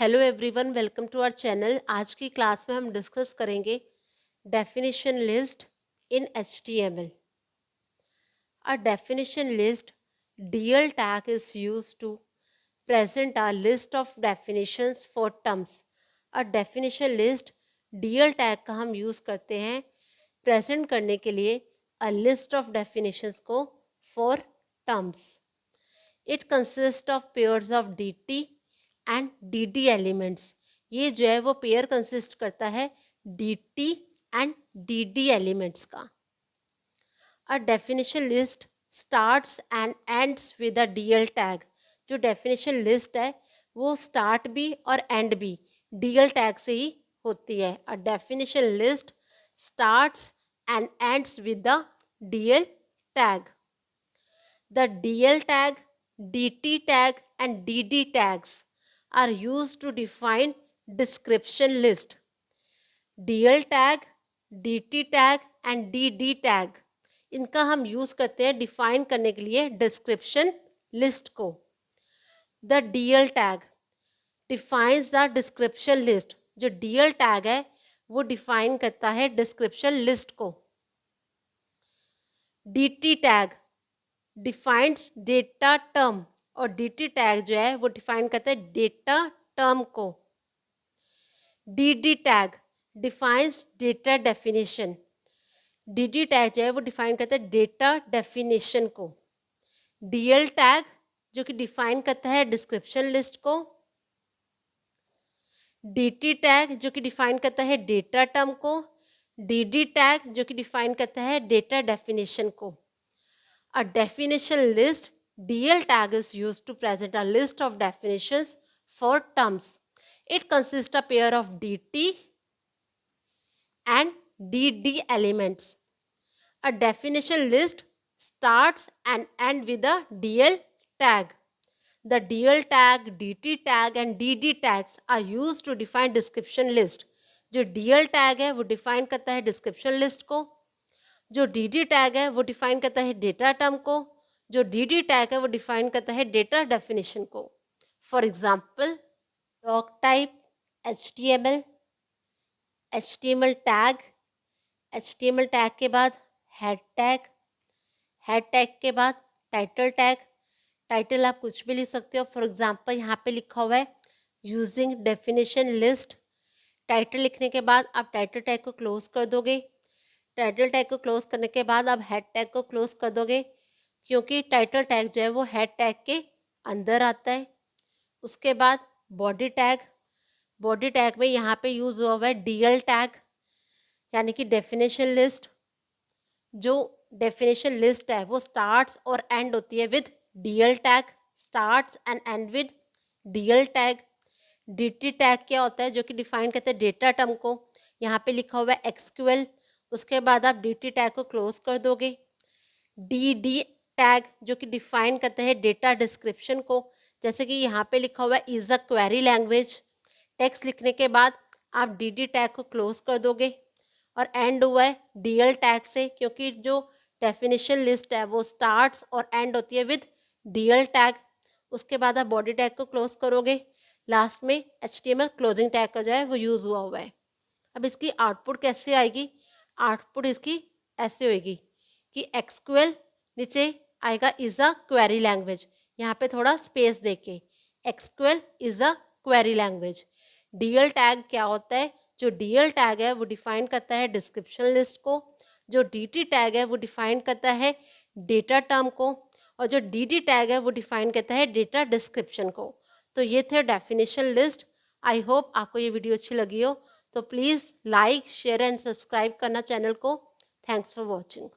Hello everyone, welcome to our channel. आज की class में हम डिस्कस करेंगे definition list in HTML। A definition list DL tag is used to present a list of definitions for terms। A definition list DL tag का हम use करते हैं present करने के लिए अ लिस्ट ऑफ डेफिनेशंस को for terms. It consist of pairs of DT and DD elements. ये जो है वो पेयर कंसिस्ट करता है DT एंड DD एलिमेंट्स का। अ definition list starts and ends with a DL tag. जो डेफिनेशन लिस्ट है वो स्टार्ट भी और एंड भी DL टैग से ही होती है। अ definition list starts and ends with the DL tag. The DL tag, DT tag and DD tags are used to define description list। DL tag, DT tag and DD tag इनका हम use करते हैं define करने के लिए description list को। The DL tag defines the description list. जो DL tag है वो डिफाइन करता है डिस्क्रिप्शन लिस्ट को। DT tag defines data term, और DT टैग जो है वो डिफाइन करता है डेटा टर्म को। DD tag defines data definition. DD tag जो है वो डिफाइन करता है डेटा डेफिनेशन को। DL टैग जो कि डिफाइन करता है डिस्क्रिप्शन लिस्ट को। DT टैग जो कि डिफाइन करता है डेटा टर्म को। DD टैग जो कि डिफाइन करता है डेटा डेफिनेशन को। A definition list DL tag is used to present a list of definitions for terms. It consists of a pair of DT and DD elements. A definition list starts and ends with a DL tag. The DL tag, DT tag and DD tags are used to define description list. जो DL tag है वो define करता है description list को। जो DD tag है वो define करता है डेटा टर्म को। जो DD टैग है वो डिफाइन करता है डेटा डेफिनेशन को। For example doc type, HTML tag, HTML tag के बाद हेड टैग के बाद टाइटल टैग। टाइटल आप कुछ भी लिख सकते हो। फॉर एग्जांपल यहाँ पे लिखा हुआ है यूजिंग डेफिनेशन लिस्ट। टाइटल लिखने के बाद आप टाइटल टैग को क्लोज कर दोगे। टाइटल टैग को क्लोज करने के बाद आप हेड टैग को क्लोज कर दोगे, क्योंकि टाइटल टैग जो है वो हेड टैग के अंदर आता है। उसके बाद बॉडी टैग में यहाँ पे यूज़ हुआ हुआ है DL टैग, यानी कि डेफिनेशन लिस्ट। जो डेफिनेशन लिस्ट है वो स्टार्ट्स और एंड होती है with DL tag, starts and and with DL tag. DT tag क्या होता है? जो कि डिफाइन करता है डेटा टर्म को। यहाँ पे लिखा हुआ है SQL। उसके बाद आप DT टैग को क्लोज कर दोगे। DD टैग जो कि डिफाइन करता है डेटा डिस्क्रिप्शन को, जैसे कि यहाँ पे लिखा हुआ है is a query language. Text लिखने के बाद आप DD टैग को क्लोज कर दोगे। और एंड हुआ है DL टैग से, क्योंकि जो डेफिनेशन लिस्ट है वो स्टार्ट्स और एंड होती है विद DL टैग। उसके बाद आप बॉडी टैग को क्लोज करोगे। लास्ट में HTML क्लोजिंग टैग का जो है वो यूज़ हुआ है। अब इसकी आउटपुट कैसे आएगी? आउटपुट इसकी ऐसे होएगी कि SQL नीचे आएगा इज़ अ क्वेरी लैंग्वेज, यहाँ पे थोड़ा स्पेस देके SQL is a query language. DL tag क्या होता है? जो DL टैग है वो डिफाइन करता है डिस्क्रिप्शन लिस्ट को। जो DT टैग है वो डिफाइन करता है डेटा टर्म को। और जो DD टैग है वो डिफाइन करता है डेटा डिस्क्रिप्शन को। तो ये थे डेफिनेशन लिस्ट। आई होप आपको ये वीडियो अच्छी लगी हो, तो please like, share and subscribe करना चैनल को। Thanks for watching.